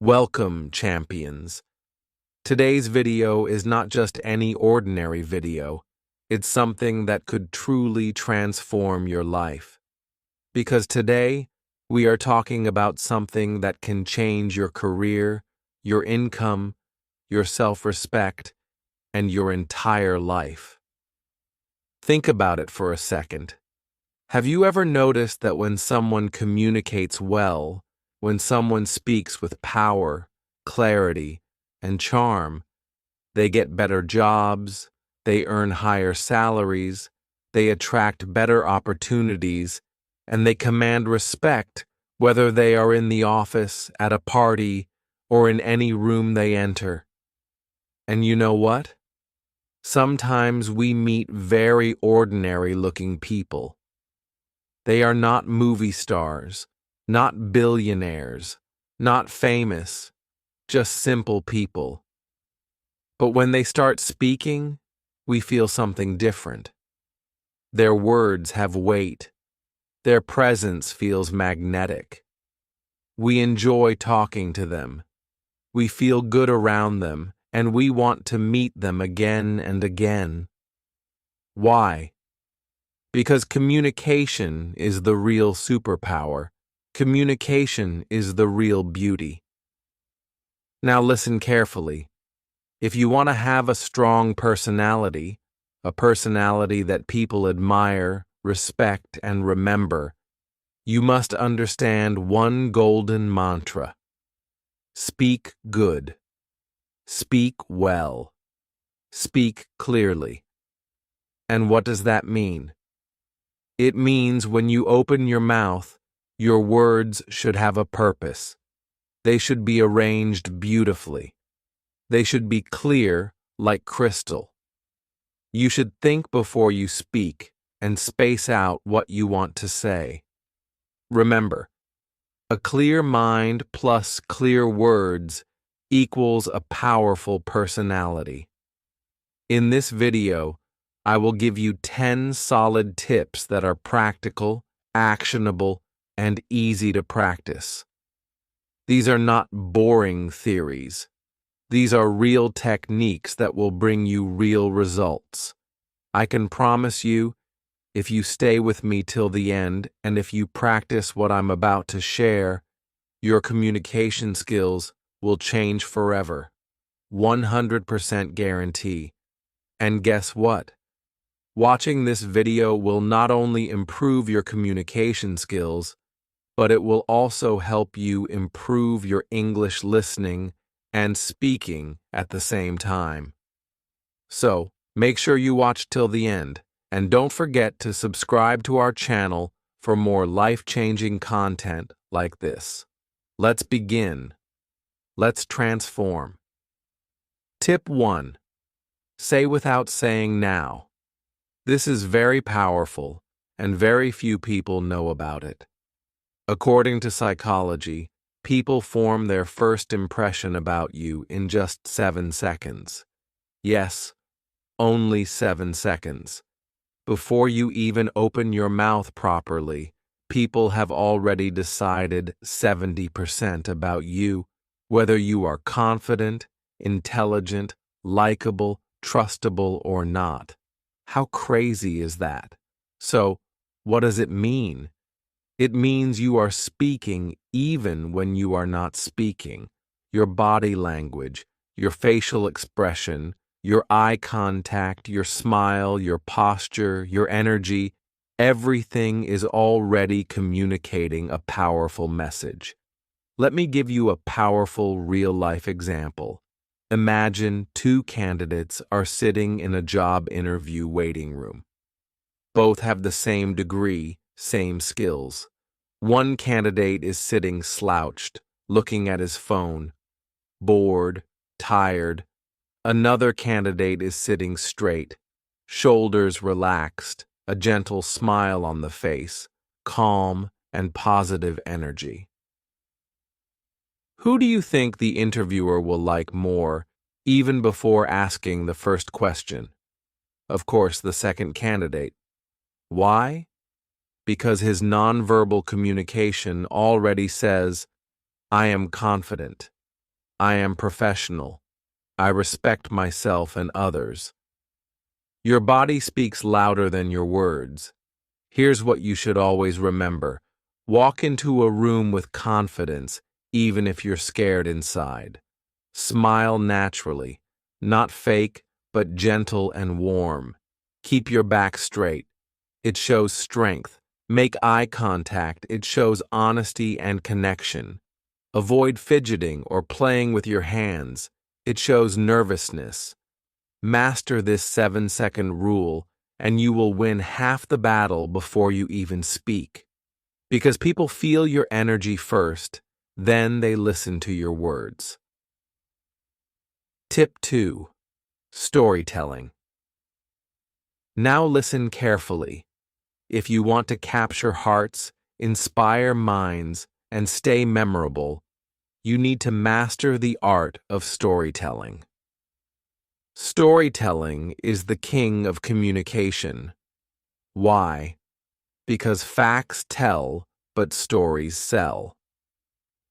Welcome, champions. Today's video is not just any ordinary video. It's something that could truly transform your life. Because today, we are talking about something that can change your career, your income, your self-respect, and your entire life. Think about it for a second. Have you ever noticed that when someone communicates well, when someone speaks with power, clarity, and charm, they get better jobs, they earn higher salaries, they attract better opportunities, and they command respect whether they are in the office, at a party, or in any room they enter. And you know what? Sometimes we meet very ordinary-looking people. They are not movie stars, not billionaires, not famous, just simple people. But when they start speaking, we feel something different. Their words have weight. Their presence feels magnetic. We enjoy talking to them. We feel good around them, and we want to meet them again and again. Why? Because communication is the real superpower. Communication is the real beauty. Now listen carefully. If you want to have a strong personality, a personality that people admire, respect, and remember, you must understand one golden mantra. Speak good. Speak well. Speak clearly. And what does that mean? It means when you open your mouth, your words should have a purpose. They should be arranged beautifully. They should be clear like crystal. You should think before you speak and space out what you want to say. Remember, a clear mind plus clear words equals a powerful personality. In this video, I will give you 10 solid tips that are practical, actionable, and easy to practice. These are not boring theories. These are real techniques that will bring you real results. I can promise you, if you stay with me till the end and if you practice what I'm about to share, your communication skills will change forever. 100% guarantee. And guess what? Watching this video will not only improve your communication skills, but it will also help you improve your English listening and speaking at the same time. So, make sure you watch till the end, and don't forget to subscribe to our channel for more life-changing content like this. Let's begin. Let's transform. Tip 1. Say without saying now. This is very powerful, and very few people know about it. According to psychology, people form their first impression about you in just 7 seconds. Yes, only 7 seconds. Before you even open your mouth properly, people have already decided 70% about you, whether you are confident, intelligent, likable, trustable, or not. How crazy is that? So, what does it mean? It means you are speaking even when you are not speaking. Your body language, your facial expression, your eye contact, your smile, your posture, your energy, everything is already communicating a powerful message. Let me give you a powerful real-life example. Imagine 2 candidates are sitting in a job interview waiting room. Both have the same degree, same skills. One candidate is sitting slouched, looking at his phone, bored, tired. Another candidate is sitting straight, shoulders relaxed, a gentle smile on the face, calm and positive energy. Who do you think the interviewer will like more, even before asking the first question? Of course, the second candidate. Why? Because his nonverbal communication already says, I am confident, I am professional. I respect myself and others. Your body speaks louder than your words. Here's what you should always remember. Walk into a room with confidence, even if you're scared inside. Smile naturally, not fake, but gentle and warm. Keep your back straight. It shows strength. Make eye contact. It shows honesty and connection. Avoid fidgeting or playing with your hands. It shows nervousness. Master this 7-second rule, and you will win half the battle before you even speak. Because people feel your energy first, then they listen to your words. Tip 2. Storytelling. Now listen carefully. If you want to capture hearts, inspire minds, and stay memorable, you need to master the art of storytelling. Storytelling is the king of communication. Why? Because facts tell, but stories sell.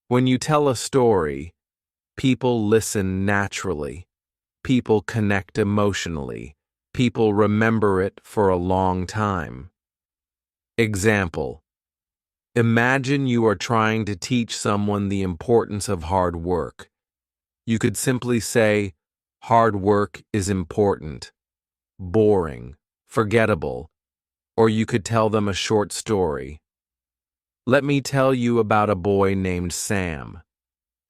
When you tell a story, people listen naturally. People connect emotionally. People remember it for a long time. Example: imagine you are trying to teach someone the importance of hard work. You could simply say, hard work is important, boring, forgettable, or you could tell them a short story. Let me tell you about a boy named Sam.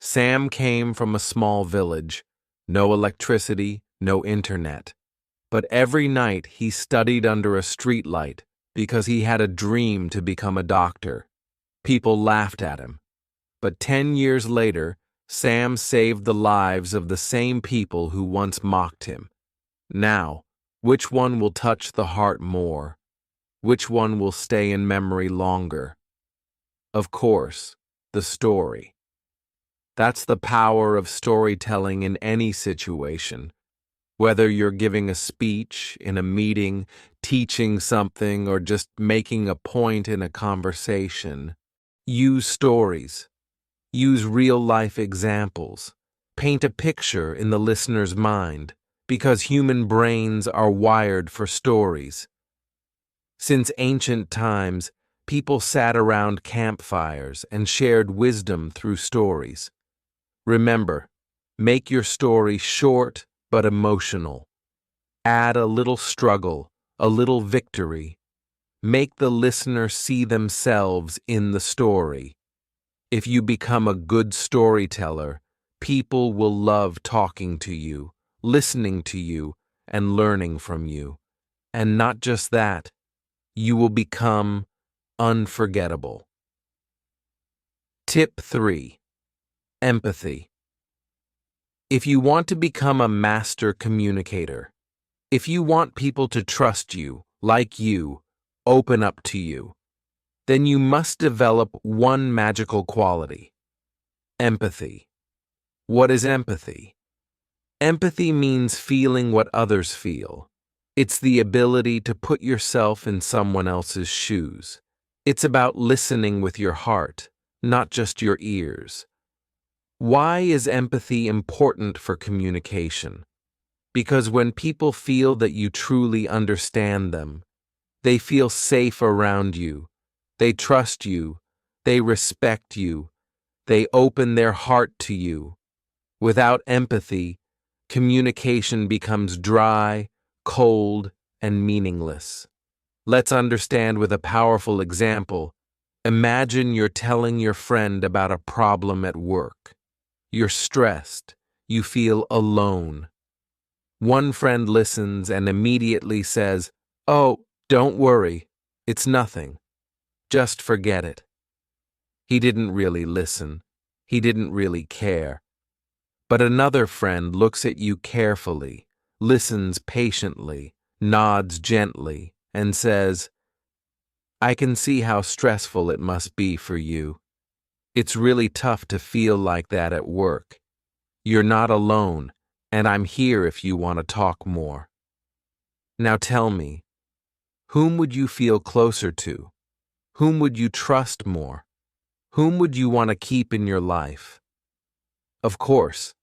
Sam came from a small village, no electricity, no internet. But every night he studied under a streetlight because he had a dream to become a doctor. People laughed at him. But 10 years later, Sam saved the lives of the same people who once mocked him. Now, which one will touch the heart more? Which one will stay in memory longer? Of course, the story. That's the power of storytelling in any situation. Whether you're giving a speech, in a meeting, teaching something, or just making a point in a conversation, use stories. Use real-life examples. Paint a picture in the listener's mind, because human brains are wired for stories. Since ancient times, people sat around campfires and shared wisdom through stories. Remember, make your story short but emotional. Add a little struggle, a little victory. Make the listener see themselves in the story. If you become a good storyteller, people will love talking to you, listening to you, and learning from you. And not just that, you will become unforgettable. Tip 3. Empathy. If you want to become a master communicator, if you want people to trust you, like you, open up to you, then you must develop one magical quality: empathy. What is empathy? Empathy means feeling what others feel. It's the ability to put yourself in someone else's shoes. It's about listening with your heart, not just your ears. Why is empathy important for communication? Because when people feel that you truly understand them, they feel safe around you, they trust you, they respect you, they open their heart to you. Without empathy, communication becomes dry, cold, and meaningless. Let's understand with a powerful example. Imagine you're telling your friend about a problem at work. You're stressed. You feel alone. One friend listens and immediately says, "Oh, don't worry. It's nothing. Just forget it." He didn't really listen. He didn't really care. But another friend looks at you carefully, listens patiently, nods gently, and says, "I can see how stressful it must be for you. It's really tough to feel like that at work. You're not alone, and I'm here if you want to talk more." Now tell me, whom would you feel closer to? Whom would you trust more? Whom would you want to keep in your life? Of course,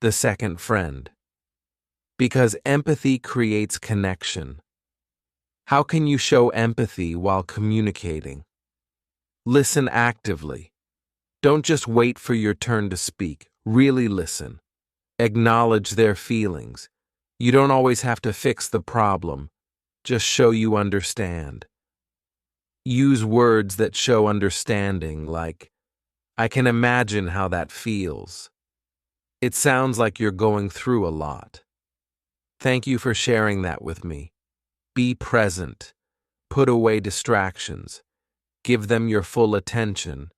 the second friend. Because empathy creates connection. How can you show empathy while communicating? Listen actively. Don't just wait for your turn to speak. Really listen. Acknowledge their feelings. You don't always have to fix the problem. Just show you understand. Use words that show understanding, like, I can imagine how that feels. It sounds like you're going through a lot. Thank you for sharing that with me. Be present. Put away distractions. Give them your full attention.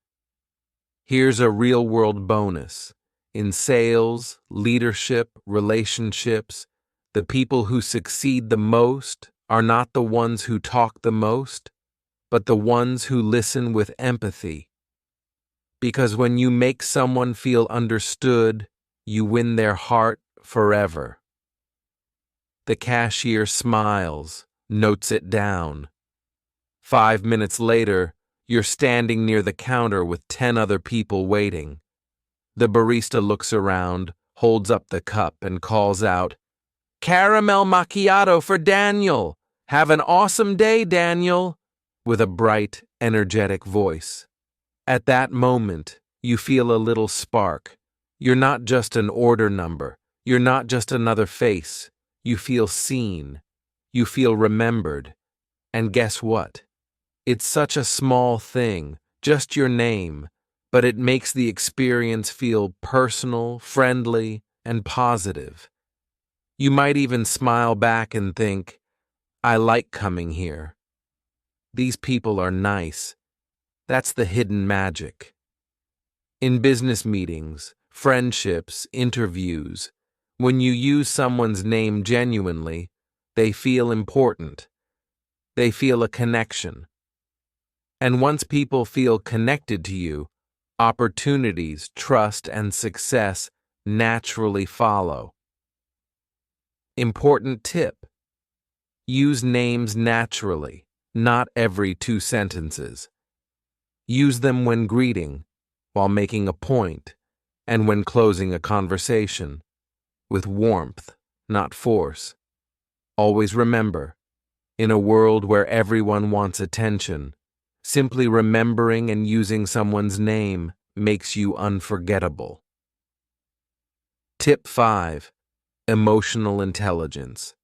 Here's a real-world bonus. In sales, leadership, relationships, the people who succeed the most are not the ones who talk the most, but the ones who listen with empathy. Because when you make someone feel understood, you win their heart forever. The cashier smiles, notes it down. 5 minutes later, you're standing near the counter with 10 other people waiting. The barista looks around, holds up the cup, and calls out, "Caramel macchiato for Daniel! Have an awesome day, Daniel!" with a bright, energetic voice. At that moment, you feel a little spark. You're not just an order number. You're not just another face. You feel seen. You feel remembered. And guess what? It's such a small thing, just your name, but it makes the experience feel personal, friendly, and positive. You might even smile back and think, I like coming here. These people are nice. That's the hidden magic. In business meetings, friendships, interviews, when you use someone's name genuinely, they feel important. They feel a connection. And once people feel connected to you, opportunities, trust, and success naturally follow. Important tip: use names naturally, not every 2 sentences. Use them when greeting, while making a point, and when closing a conversation, with warmth, not force. Always remember, in a world where everyone wants attention, simply remembering and using someone's name makes you unforgettable. Tip 5. Emotional intelligence.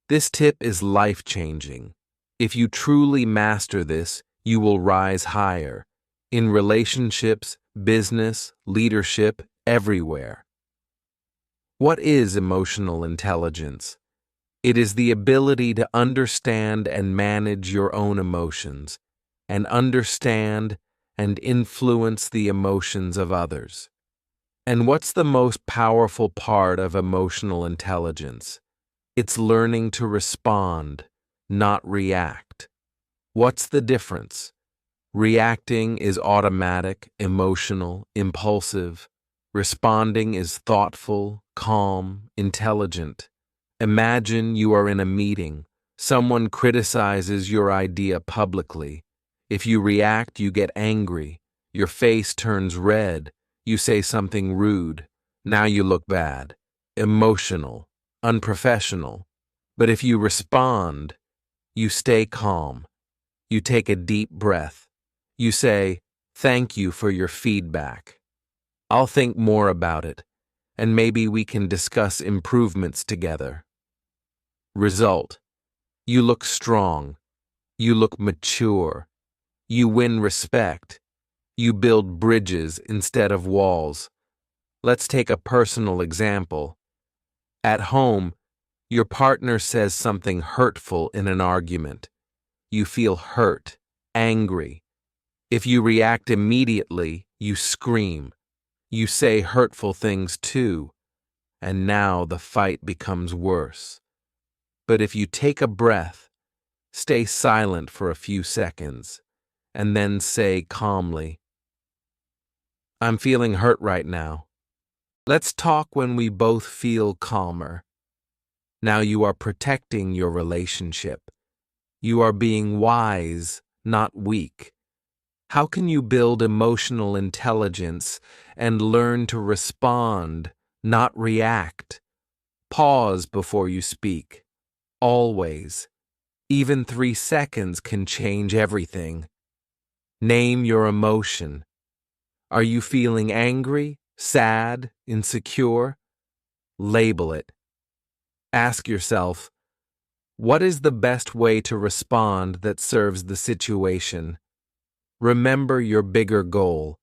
This tip is life-changing. If you truly master this, you will rise higher, in relationships, business, leadership, everywhere. What is emotional intelligence? It is the ability to understand and manage your own emotions, and understand and influence the emotions of others. And what's the most powerful part of emotional intelligence? It's learning to respond, not react. What's the difference? Reacting is automatic, emotional, impulsive. Responding is thoughtful, calm, intelligent. Imagine you are in a meeting. Someone criticizes your idea publicly. If you react, you get angry. Your face turns red. You say something rude. Now you look bad. Emotional, unprofessional. But if you respond, you stay calm. You take a deep breath. You say, "Thank you for your feedback. I'll think more about it, and maybe we can discuss improvements together." Result: you look strong. You look mature. You win respect. You build bridges instead of walls. Let's take a personal example. At home, your partner says something hurtful in an argument. You feel hurt, angry. If you react immediately, you scream. You say hurtful things too, and now the fight becomes worse. But if you take a breath, stay silent for a few seconds, and then say calmly, "I'm feeling hurt right now. Let's talk when we both feel calmer." Now you are protecting your relationship. You are being wise, not weak. How can you build emotional intelligence and learn to respond, not react? Pause before you speak. Always. Even 3 seconds can change everything. Name your emotion. Are you feeling angry, sad, insecure? Label it. Ask yourself, what is the best way to respond that serves the situation? Remember your bigger goal.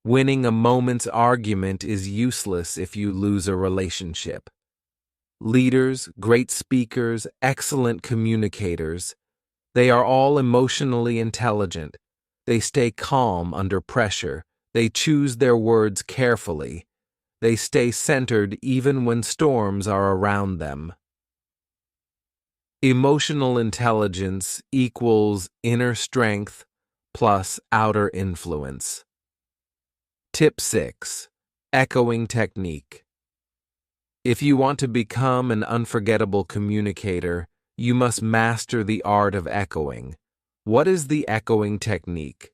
Winning a moment's argument is useless if you lose a relationship. Leaders, great speakers, excellent communicators, they are all emotionally intelligent. They stay calm under pressure. They choose their words carefully. They stay centered even when storms are around them. Emotional intelligence equals inner strength plus outer influence. Tip 6. Echoing technique. If you want to become an unforgettable communicator, you must master the art of echoing. What is the echoing technique?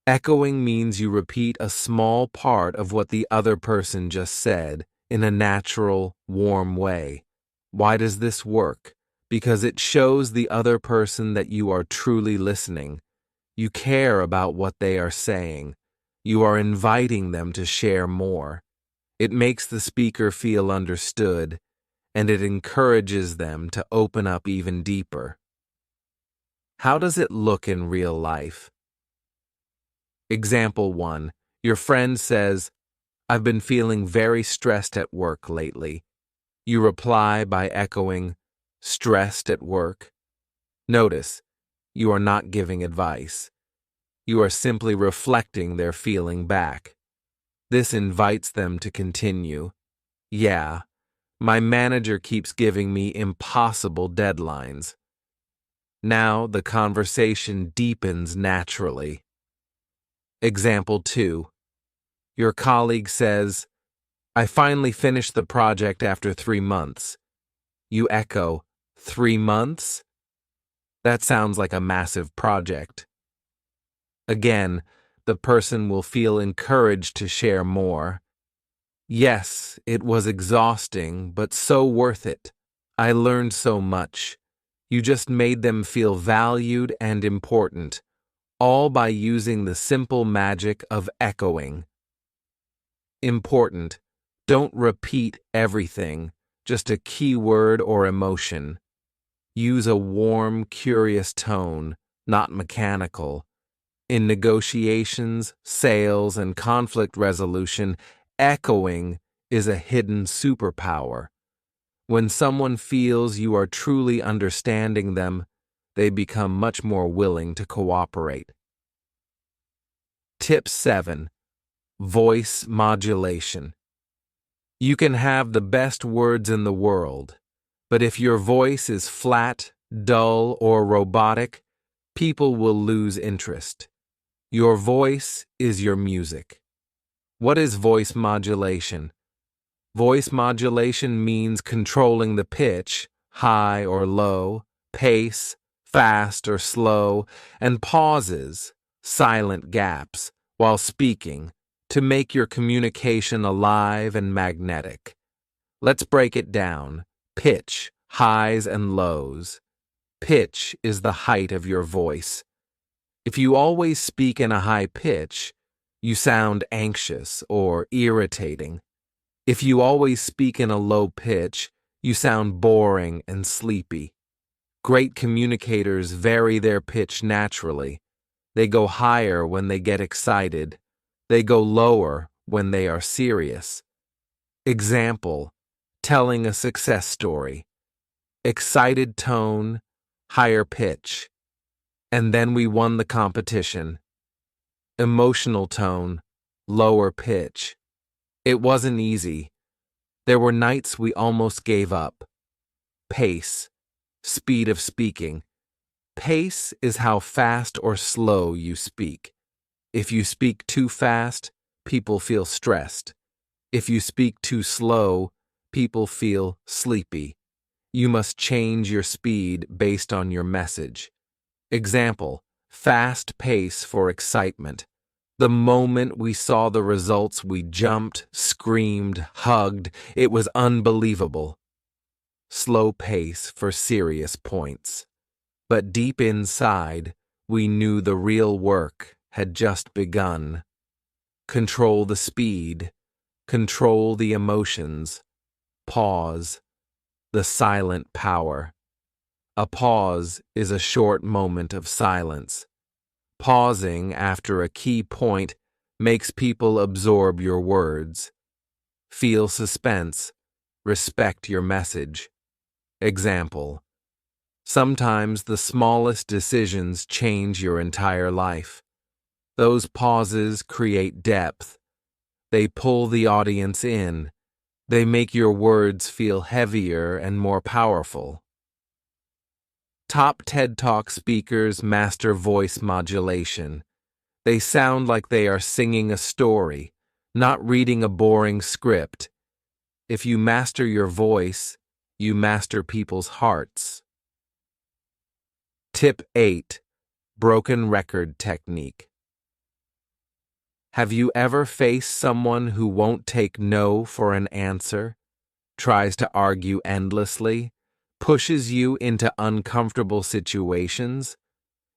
Echoing means you repeat a small part of what the other person just said in a natural, warm way. Why does this work? Because it shows the other person that you are truly listening. You care about what they are saying. You are inviting them to share more. It makes the speaker feel understood, and it encourages them to open up even deeper. How does it look in real life? Example 1. Your friend says, "I've been feeling very stressed at work lately." You reply by echoing, "Stressed at work?" Notice, you are not giving advice. You are simply reflecting their feeling back. This invites them to continue. "Yeah, my manager keeps giving me impossible deadlines." Now the conversation deepens naturally. Example 2. Your colleague says, "I finally finished the project after 3 months." You echo, "3 months?" That sounds like a massive project. Again, the person will feel encouraged to share more. "Yes, it was exhausting, but so worth it. I learned so much." You just made them feel valued and important, all by using the simple magic of echoing. Important. Don't repeat everything, just a keyword or emotion. Use a warm, curious tone, not mechanical. In negotiations, sales, and conflict resolution, echoing is a hidden superpower. When someone feels you are truly understanding them, they become much more willing to cooperate. Tip 7. Voice modulation. You can have the best words in the world, but if your voice is flat, dull, or robotic, people will lose interest. Your voice is your music. What is voice modulation? Voice modulation means controlling the pitch, high or low, pace, fast or slow, and pauses, silent gaps, while speaking, to make your communication alive and magnetic. Let's break it down. Pitch, highs and lows. Pitch is the height of your voice. If you always speak in a high pitch, you sound anxious or irritating. If you always speak in a low pitch, you sound boring and sleepy. Great communicators vary their pitch naturally. They go higher when they get excited. They go lower when they are serious. Example, telling a success story. Excited tone, higher pitch. And then we won the competition. Emotional tone, lower pitch. It wasn't easy. There were nights we almost gave up. Pace, speed of speaking. Pace is how fast or slow you speak. If you speak too fast, people feel stressed. If you speak too slow, people feel sleepy. You must change your speed based on your message. Example, Fast pace for excitement. The moment we saw the results, we jumped, screamed, hugged. It was unbelievable. Slow pace for serious points. But deep inside, we knew the real work had just begun. Control the speed. Control the emotions. Pause. The silent power. A pause is a short moment of silence. Pausing after a key point makes people absorb your words. Feel suspense. Respect your message. Example: sometimes the smallest decisions change your entire life. Those pauses create depth. They pull the audience in. They make your words feel heavier and more powerful. Top TED Talk speakers master voice modulation. They sound like they are singing a story, not reading a boring script. If you master your voice, you master people's hearts. Tip 8. Broken record technique. Have you ever faced someone who won't take no for an answer, tries to argue endlessly, pushes you into uncomfortable situations?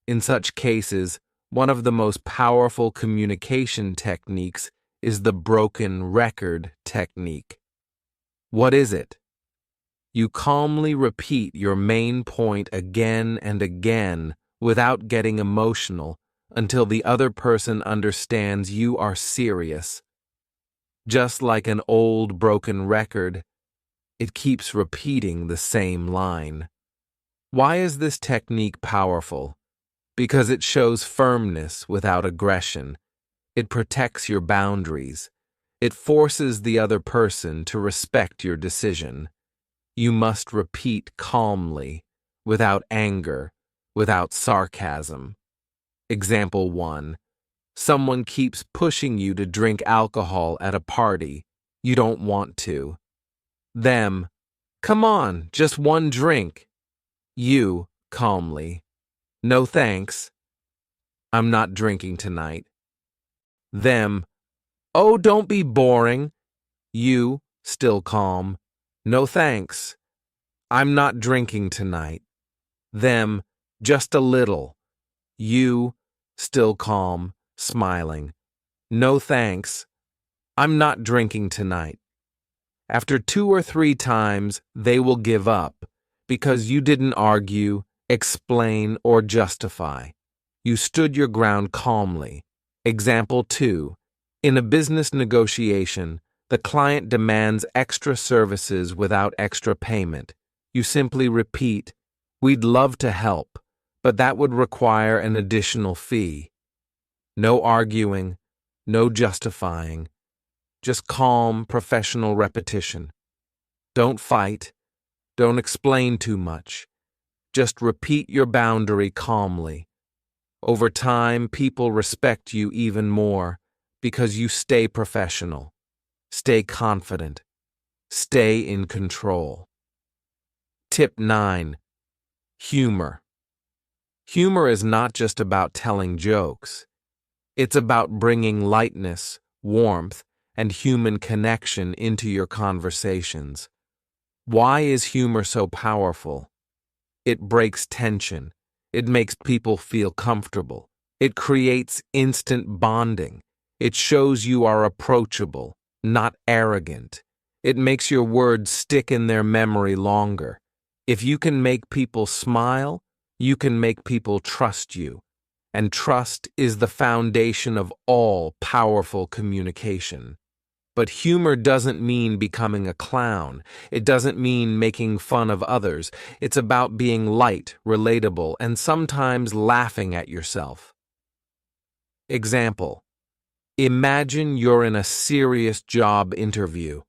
In such cases, one of the most powerful communication techniques is the broken record technique. What is it? You calmly repeat your main point again and again without getting emotional until the other person understands you are serious. Just like an old broken record, it keeps repeating the same line. Why is this technique powerful? Because it shows firmness without aggression. It protects your boundaries. It forces the other person to respect your decision. You must repeat calmly, without anger, without sarcasm. Example 1. Someone keeps pushing you to drink alcohol at a party. You don't want to. Them: come on, just one drink. You, calmly: no thanks. I'm not drinking tonight. Them: oh, don't be boring. You, still calm: no thanks. I'm not drinking tonight. Them: just a little. You, still calm, smiling: no thanks. I'm not drinking tonight. After 2 or 3 times, they will give up because you didn't argue, explain, or justify. You stood your ground calmly. Example 2. In a business negotiation, the client demands extra services without extra payment. You simply repeat, "We'd love to help, but that would require an additional fee." No arguing, no justifying, just calm, professional repetition. Don't fight, don't explain too much. Just repeat your boundary calmly. Over time, people respect you even more because you stay professional, stay confident, stay in control. Tip 9. Humor. Humor is not just about telling jokes. It's about bringing lightness, warmth, and human connection into your conversations. Why is humor so powerful? It breaks tension. It makes people feel comfortable. It creates instant bonding. It shows you are approachable, not arrogant. It makes your words stick in their memory longer. If you can make people smile, you can make people trust you. And trust is the foundation of all powerful communication. But humor doesn't mean becoming a clown. It doesn't mean making fun of others. It's about being light, relatable, and sometimes laughing at yourself. Example: imagine you're in a serious job interview.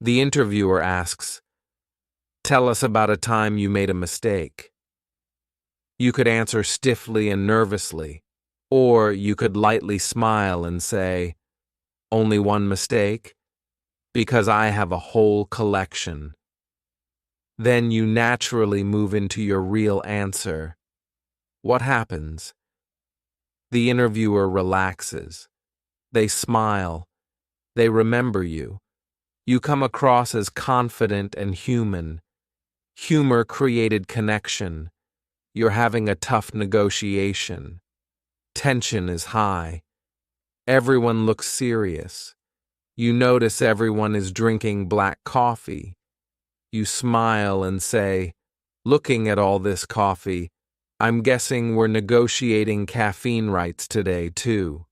The interviewer asks, "Tell us about a time you made a mistake." You could answer stiffly and nervously, or you could lightly smile and say, "Only one mistake? Because I have a whole collection." Then you naturally move into your real answer. What happens? The interviewer relaxes. They smile. They remember you. You come across as confident and human. Humor created connection. You're having a tough negotiation. Tension is high. Everyone looks serious. You notice everyone is drinking black coffee. You smile and say, "Looking at all this coffee, I'm guessing we're negotiating caffeine rights today, too."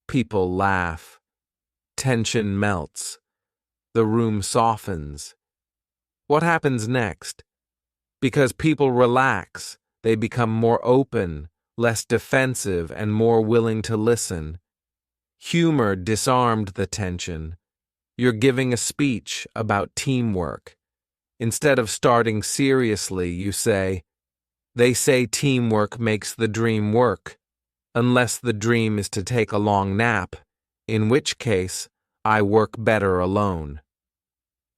People laugh. Tension melts. The room softens. What happens next? Because people relax, they become more open, less defensive, and more willing to listen. Humor disarmed the tension. You're giving a speech about teamwork. Instead of starting seriously, you say, "They say teamwork makes the dream work, unless the dream is to take a long nap, in which case I work better alone."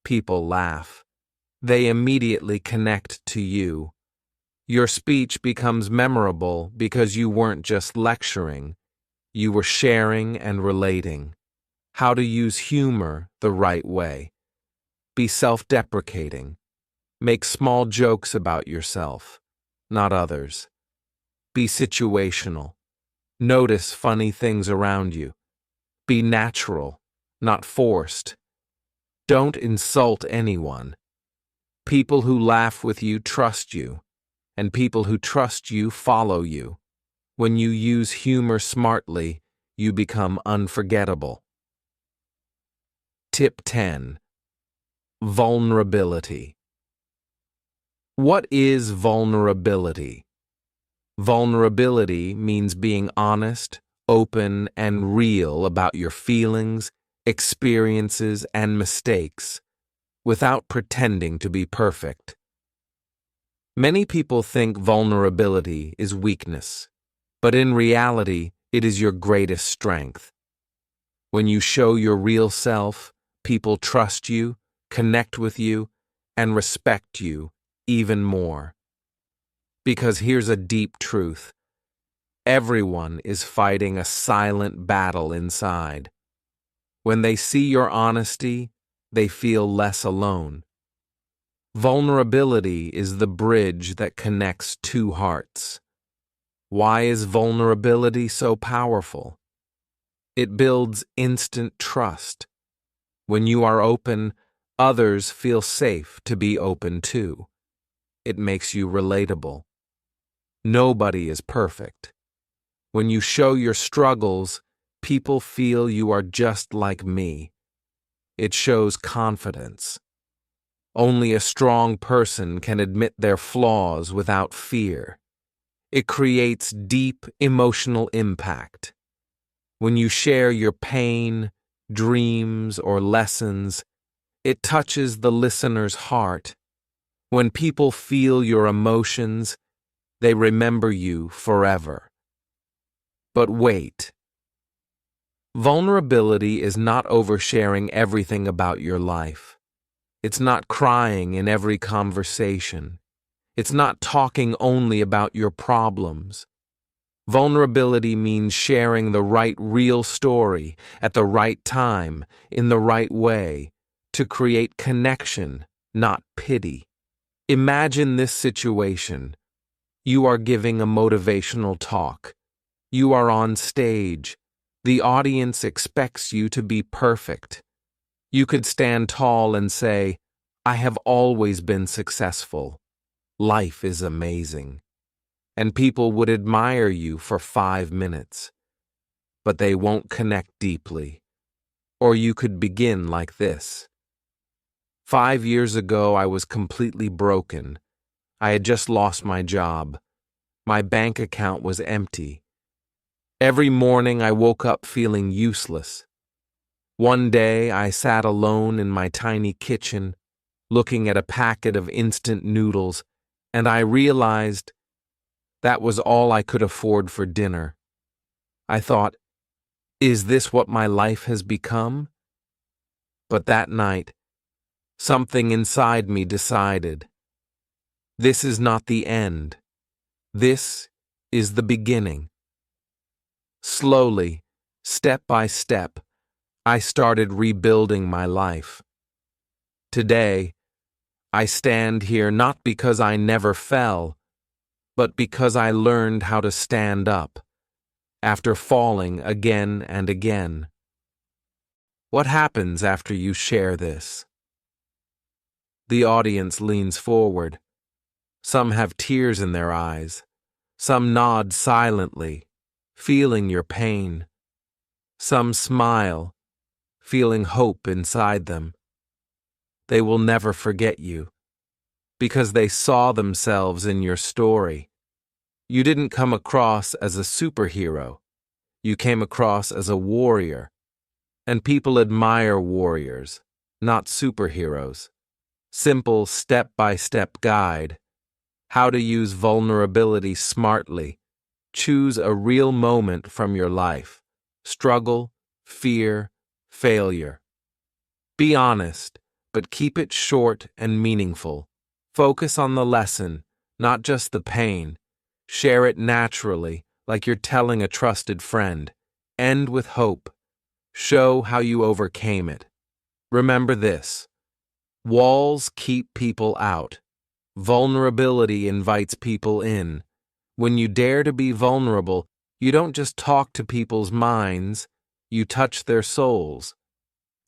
People laugh. They immediately connect to you. Your speech becomes memorable because you weren't just lecturing. You were sharing and relating. How to use humor the right way. Be self-deprecating. Make small jokes about yourself, not others. Be situational. Notice funny things around you. Be natural, not forced. Don't insult anyone. People who laugh with you trust you, and people who trust you follow you. When you use humor smartly, you become unforgettable. Tip 10. Vulnerability. What is vulnerability? Vulnerability means being honest, open, and real about your feelings, experiences, and mistakes, without pretending to be perfect. Many people think vulnerability is weakness, but in reality, it is your greatest strength. When you show your real self, people trust you, connect with you, and respect you even more. Because here's a deep truth. Everyone is fighting a silent battle inside. When they see your honesty, they feel less alone. Vulnerability is the bridge that connects two hearts. Why is vulnerability so powerful? It builds instant trust. When you are open, others feel safe to be open too. It makes you relatable. Nobody is perfect. When you show your struggles, people feel you are just like me. It shows confidence. Only a strong person can admit their flaws without fear. It creates deep emotional impact. When you share your pain, dreams, or lessons, it touches the listener's heart. When people feel your emotions, they remember you forever. But wait. Vulnerability is not oversharing everything about your life. It's not crying in every conversation. It's not talking only about your problems. Vulnerability means sharing the right real story at the right time, in the right way, to create connection, not pity. Imagine this situation. You are giving a motivational talk. You are on stage. The audience expects you to be perfect. You could stand tall and say, "I have always been successful. Life is amazing." And people would admire you for 5 minutes. But they won't connect deeply. Or you could begin like this. 5 years ago, I was completely broken. I had just lost my job. My bank account was empty. Every morning I woke up feeling useless. One day I sat alone in my tiny kitchen, looking at a packet of instant noodles, and I realized that was all I could afford for dinner. I thought, is this what my life has become? But that night, something inside me decided, this is not the end. This is the beginning. Slowly, step by step, I started rebuilding my life. Today, I stand here not because I never fell, but because I learned how to stand up after falling again and again. What happens after you share this? The audience leans forward. Some have tears in their eyes. Some nod silently, feeling your pain. Some smile, feeling hope inside them. They will never forget you, because they saw themselves in your story. You didn't come across as a superhero. You came across as a warrior. And people admire warriors, not superheroes. Simple step-by-step guide. How to use vulnerability smartly. Choose a real moment from your life. Struggle, fear, failure. Be honest, but keep it short and meaningful. Focus on the lesson, not just the pain. Share it naturally, like you're telling a trusted friend. End with hope. Show how you overcame it. Remember this: walls keep people out. Vulnerability invites people in. When you dare to be vulnerable, you don't just talk to people's minds, you touch their souls.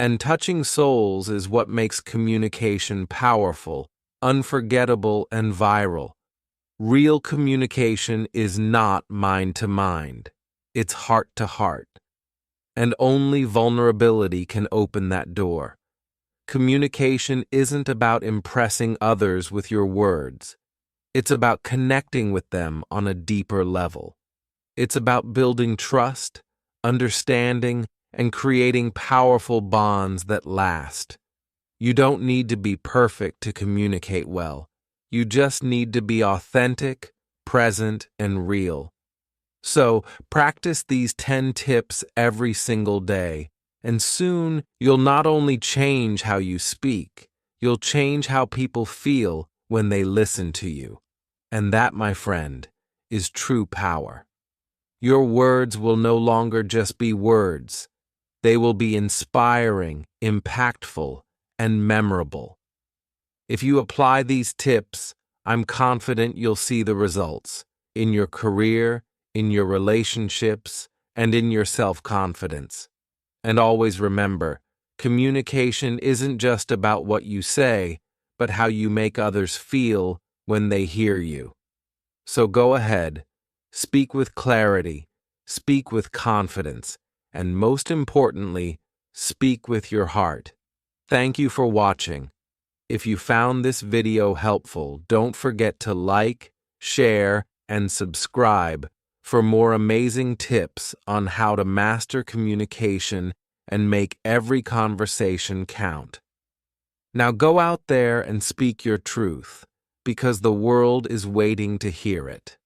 And touching souls is what makes communication powerful, unforgettable, and viral. Real communication is not mind to mind. It's heart to heart. And only vulnerability can open that door. Communication isn't about impressing others with your words. It's about connecting with them on a deeper level. It's about building trust, understanding, and creating powerful bonds that last. You don't need to be perfect to communicate well. You just need to be authentic, present, and real. So, practice these 10 tips every single day, and soon you'll not only change how you speak, you'll change how people feel when they listen to you. And that, my friend, is true power. Your words will no longer just be words. They will be inspiring, impactful, and memorable. If you apply these tips, I'm confident you'll see the results in your career, in your relationships, and in your self-confidence. And always remember, communication isn't just about what you say, but how you make others feel when they hear you. So go ahead, speak with clarity, speak with confidence, and most importantly, speak with your heart. Thank you for watching. If you found this video helpful, don't forget to like, share, and subscribe for more amazing tips on how to master communication and make every conversation count. Now go out there and speak your truth, because the world is waiting to hear it.